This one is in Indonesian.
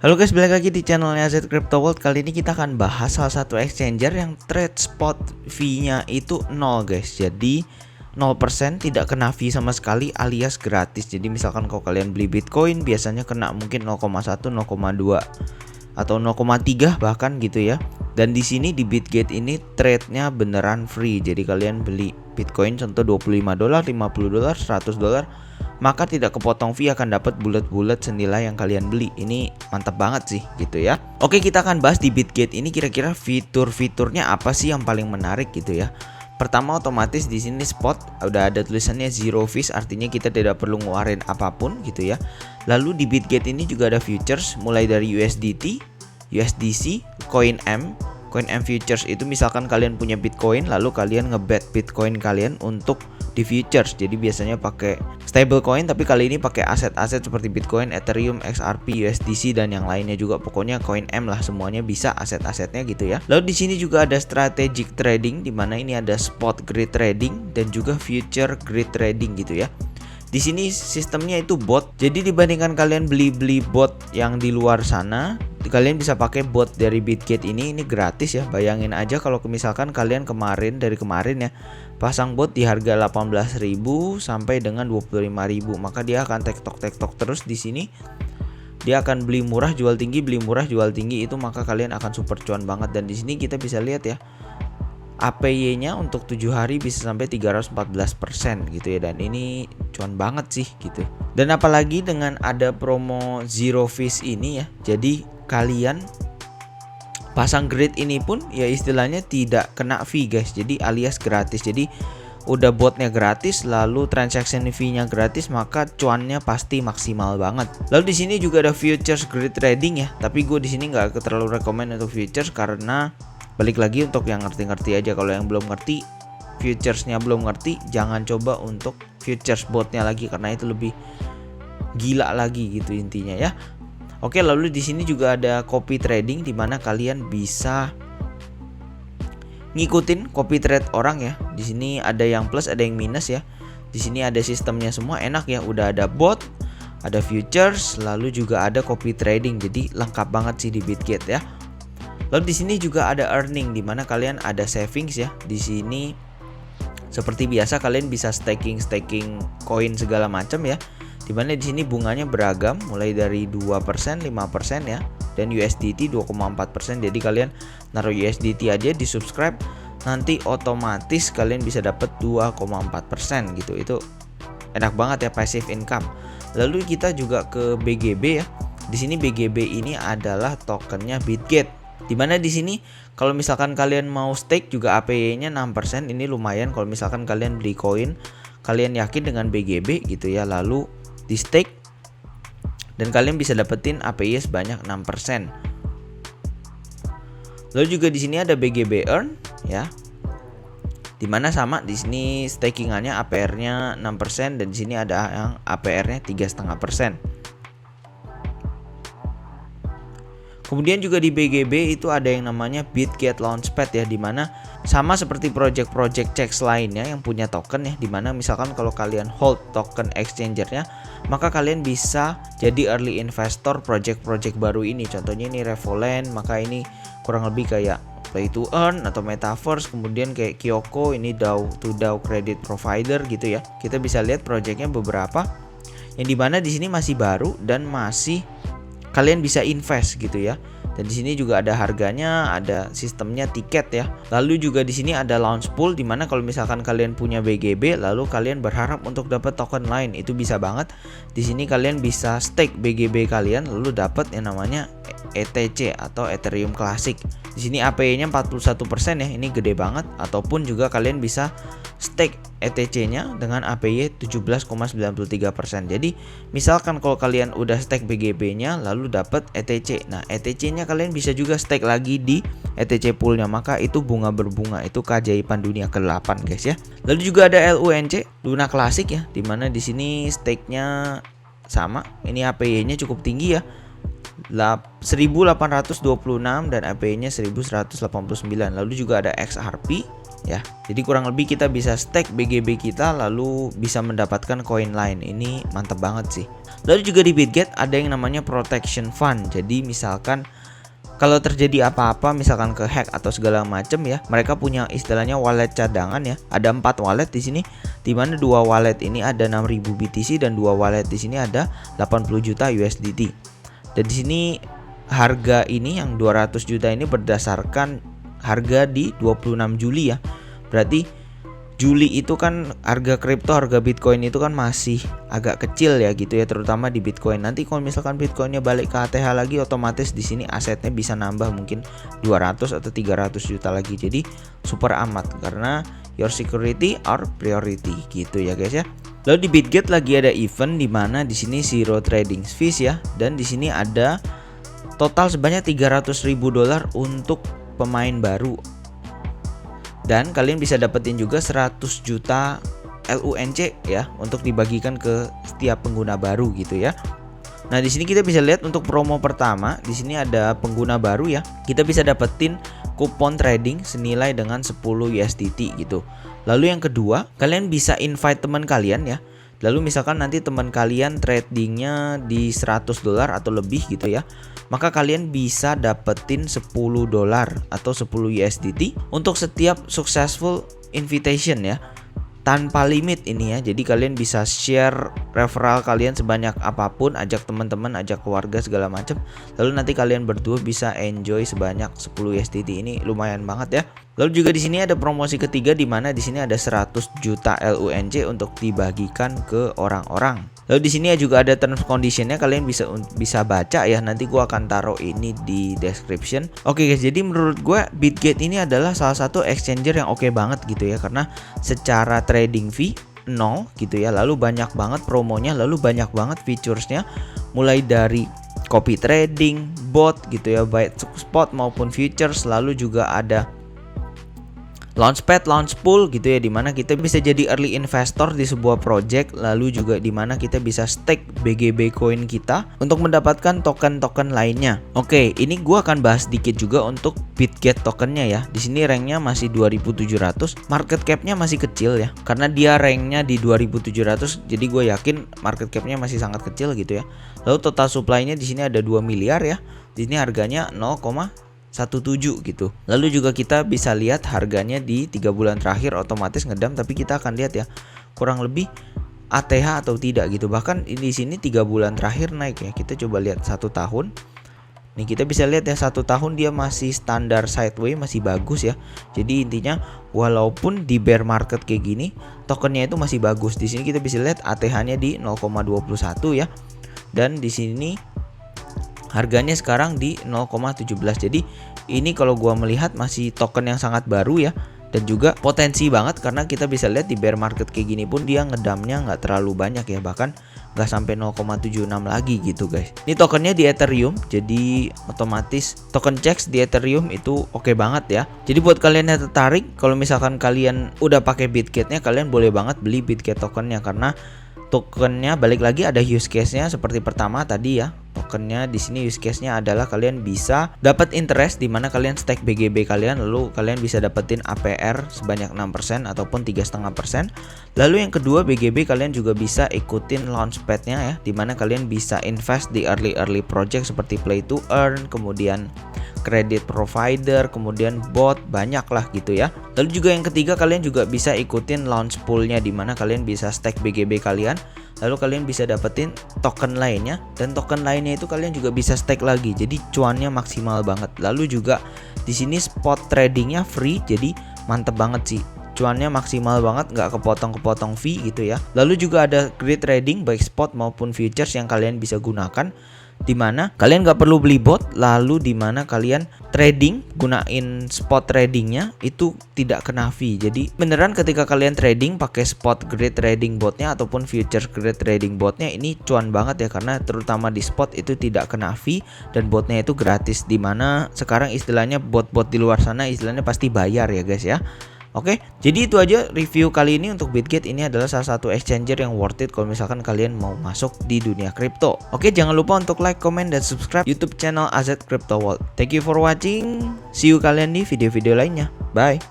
Halo guys, balik lagi di channelnya Z Crypto World. Kali ini kita akan bahas salah satu exchanger yang trade spot fee-nya itu 0 guys. Jadi 0% tidak kena fee sama sekali alias gratis. Jadi misalkan kalau kalian beli Bitcoin biasanya kena mungkin 0,1, 0,2 atau 0,3 bahkan gitu ya. Dan di sini di Bitgate ini trade-nya beneran free. Jadi kalian beli Bitcoin contoh $25, $50, $100, maka tidak kepotong fee, akan dapat bulat-bulat senilai yang kalian beli. Ini mantap banget sih gitu ya. Oke, kita akan bahas di Bitgate ini kira-kira fitur-fiturnya apa sih yang paling menarik gitu ya. Pertama, otomatis di sini spot udah ada tulisannya zero fees, artinya kita tidak perlu ngeluarin apapun gitu ya. Lalu di Bitgate ini juga ada futures mulai dari USDT, USDC, Coin M futures. Itu misalkan kalian punya Bitcoin lalu kalian ngebet Bitcoin kalian untuk di futures. Jadi biasanya pakai stablecoin, tapi kali ini pakai aset-aset seperti Bitcoin, Ethereum, XRP, USDC dan yang lainnya juga. Pokoknya Coin M lah, semuanya bisa aset-asetnya gitu ya. Lalu di sini juga ada strategic trading, di mana ini ada spot grid trading dan juga future grid trading gitu ya. Di sini sistemnya itu bot. Jadi dibandingkan kalian beli bot yang di luar sana, kalian bisa pakai bot dari Bitgate ini gratis ya. Bayangin aja kalau misalkan kalian dari kemarin ya pasang bot di harga 18.000 sampai dengan 25.000, maka dia akan tektok terus di sini. Dia akan beli murah jual tinggi, beli murah jual tinggi, itu maka kalian akan super cuan banget. Dan di sini kita bisa lihat ya, APY-nya untuk 7 hari bisa sampai 314% gitu ya, dan ini cuan banget sih gitu. Dan apalagi dengan ada promo zero fees ini ya, jadi kalian pasang grid ini pun ya istilahnya tidak kena fee guys, jadi alias gratis. Jadi udah botnya gratis, lalu transaction fee-nya gratis, maka cuannya pasti maksimal banget. Lalu di sini juga ada futures grid trading ya, tapi gue di sini nggak terlalu rekomend untuk futures karena balik lagi untuk yang ngerti-ngerti aja. Kalau yang belum ngerti, futuresnya belum ngerti, jangan coba untuk futures botnya lagi karena itu lebih gila lagi gitu intinya ya. Oke, lalu di sini juga ada copy trading, di mana kalian bisa ngikutin copy trade orang ya. Di sini ada yang plus, ada yang minus ya. Di sini ada sistemnya semua, enak ya. Udah ada bot, ada futures, lalu juga ada copy trading. Jadi lengkap banget sih di Bitgate ya. Lalu di sini juga ada earning, di mana kalian ada savings ya. Di sini seperti biasa kalian bisa staking koin segala macam ya. Di mana di sini bunganya beragam mulai dari 2%, 5% ya, dan USDT 2,4%. Jadi kalian naruh USDT aja di subscribe, nanti otomatis kalian bisa dapat 2,4% gitu. Itu enak banget ya, passive income. Lalu kita juga ke BGB ya. Di sini BGB ini adalah tokennya Bitgate. Dimana di sini kalau misalkan kalian mau stake juga APY-nya 6%, ini lumayan kalau misalkan kalian beli koin, kalian yakin dengan BGB gitu ya, lalu di stake dan kalian bisa dapetin APY sebanyak 6%. Lalu juga di sini ada BGB Earn ya. Dimana sama di sini stakingannya APR-nya 6% dan di sini ada yang APR-nya 3,5%. Kemudian juga di BGB itu ada yang namanya Bitgate Launchpad ya, dimana sama seperti project-project CEX lainnya yang punya token ya, dimana misalkan kalau kalian hold token exchangernya, maka kalian bisa jadi early investor project-project baru ini. Contohnya ini Revoland, maka ini kurang lebih kayak Play to Earn atau Metaverse. Kemudian kayak Kyoko, ini DAO to DAO credit provider gitu ya. Kita bisa lihat projectnya beberapa yang dimana di sini masih baru dan masih kalian bisa invest gitu ya. Dan di sini juga ada harganya, ada sistemnya tiket ya. Lalu juga di sini ada launch pool, dimana kalau misalkan kalian punya BGB lalu kalian berharap untuk dapat token lain, itu bisa banget. Di sini kalian bisa stake BGB kalian lalu dapat yang namanya ETC atau Ethereum Classic. Di sini APY-nya 41% ya, ini gede banget. Ataupun juga kalian bisa stake ETC-nya dengan APY 17,93%. Jadi misalkan kalau kalian udah stake BGB-nya lalu dapat ETC. Nah, ETC-nya kalian bisa juga stake lagi di ETC pool-nya, maka itu bunga berbunga. Itu keajaiban dunia ke-8 guys ya. Lalu juga ada LUNC, Luna Classic ya, dimana di sini stake-nya sama. Ini APY-nya cukup tinggi ya, 1826 dan APY-nya 1189. Lalu juga ada XRP ya. Jadi kurang lebih kita bisa stake BGB kita lalu bisa mendapatkan koin lain. Ini mantap banget sih. Lalu juga di Bitget ada yang namanya protection fund. Jadi misalkan kalau terjadi apa-apa, misalkan ke hack atau segala macam ya, mereka punya istilahnya wallet cadangan ya. Ada 4 wallet di sini, di mana 2 wallet ini ada 6.000 BTC dan 2 wallet di sini ada 80 juta USDT. Dan di sini harga ini yang 200 juta ini berdasarkan harga di 26 Juli ya. Berarti Juli itu kan harga kripto, harga Bitcoin itu kan masih agak kecil ya gitu ya, terutama di Bitcoin. Nanti kalau misalkan Bitcoinnya balik ke ATH lagi, otomatis di sini asetnya bisa nambah mungkin 200 atau 300 juta lagi. Jadi super amat karena your security our priority gitu ya guys ya. Lalu di Bitget lagi ada event di mana di sini zero trading fees ya, dan di sini ada total sebanyak $300.000 untuk pemain baru. Dan kalian bisa dapetin juga 100 juta LUNC ya untuk dibagikan ke setiap pengguna baru gitu ya. Nah, di sini kita bisa lihat untuk promo pertama, di sini ada pengguna baru ya. Kita bisa dapetin kupon trading senilai dengan 10 USDT gitu. Lalu yang kedua, kalian bisa invite teman kalian ya. Lalu misalkan nanti teman kalian tradingnya di $100 atau lebih gitu ya, maka kalian bisa dapetin $10 atau 10 USDT untuk setiap successful invitation ya, tanpa limit ini ya. Jadi kalian bisa share referral kalian sebanyak apapun, ajak teman-teman, ajak keluarga segala macam. Lalu nanti kalian berdua bisa enjoy sebanyak 10 USDT. Ini lumayan banget ya. Lalu juga di sini ada promosi ketiga di mana di sini ada 100 juta LUNC untuk dibagikan ke orang-orang. Lalu di sini juga ada terms conditionnya, kalian bisa baca ya. Nanti gua akan taruh ini di description. Oke guys, jadi menurut gua Bitget ini adalah salah satu exchanger yang oke banget gitu ya, karena secara trading fee 0 gitu ya. Lalu banyak banget promonya, lalu banyak banget featuresnya, mulai dari copy trading, bot gitu ya, baik spot maupun futures. Lalu juga ada Launchpad, launch pool gitu ya, dimana kita bisa jadi early investor di sebuah project. Lalu juga dimana kita bisa stake BGB coin kita untuk mendapatkan token-token lainnya. Oke, ini gua akan bahas dikit juga untuk Bitget tokennya ya. Di sini ranknya masih 2700, market capnya masih kecil ya, karena dia ranknya di 2700. Jadi gue yakin market capnya masih sangat kecil gitu ya. Lalu total supply-nya di sini ada 2 miliar ya. Di sini harganya 0,17 gitu. Lalu juga kita bisa lihat harganya di 3 bulan terakhir otomatis ngedam, tapi kita akan lihat ya kurang lebih ATH atau tidak gitu. Bahkan di sini 3 bulan terakhir naik ya. Kita coba lihat 1 tahun. Nih kita bisa lihat ya 1 tahun dia masih standar sideways, masih bagus ya. Jadi intinya walaupun di bear market kayak gini, tokennya itu masih bagus. Di sini kita bisa lihat ATH-nya di 0,21 ya. Dan di sini harganya sekarang di 0,17. Jadi ini kalau gua melihat masih token yang sangat baru ya, dan juga potensi banget karena kita bisa lihat di bear market kayak gini pun dia ngedamnya nggak terlalu banyak ya, bahkan nggak sampai 0,76 lagi gitu guys. Ini tokennya di Ethereum, jadi otomatis token checks di Ethereum itu oke banget ya. Jadi buat kalian yang tertarik, kalau misalkan kalian udah pakai Bitgetnya, kalian boleh banget beli Bitget tokennya, karena tokennya balik lagi ada use case-nya seperti pertama tadi ya. Tokennya di sini use case-nya adalah kalian bisa dapat interest di mana kalian stake BGB kalian, lalu kalian bisa dapetin APR sebanyak 6% ataupun 3,5%. Lalu yang kedua, BGB kalian juga bisa ikutin launchpad-nya ya, di mana kalian bisa invest di early project seperti play to earn, kemudian credit provider, kemudian bot, banyak lah gitu ya. Lalu juga yang ketiga, kalian juga bisa ikutin launch pool-nya, di mana kalian bisa stake BGB kalian, lalu kalian bisa dapetin token lainnya, dan token lainnya itu kalian juga bisa stake lagi. Jadi cuannya maksimal banget. Lalu juga di sini spot tradingnya free, jadi mantep banget sih. Cuannya maksimal banget, nggak kepotong-kepotong fee gitu ya. Lalu juga ada grid trading baik spot maupun futures yang kalian bisa gunakan, dimana kalian nggak perlu beli bot, lalu dimana kalian trading gunain spot tradingnya itu tidak kena fee. Jadi beneran ketika kalian trading pakai spot grid trading botnya ataupun futures grid trading botnya, ini cuan banget ya, karena terutama di spot itu tidak kena fee dan botnya itu gratis, dimana sekarang istilahnya bot-bot di luar sana istilahnya pasti bayar ya guys ya. Oke, jadi itu aja review kali ini untuk Bitget. Ini adalah salah satu exchanger yang worth it kalau misalkan kalian mau masuk di dunia kripto. Oke, jangan lupa untuk like, comment, dan subscribe YouTube channel AZ Crypto World. Thank you for watching. See you kalian di video-video lainnya. Bye.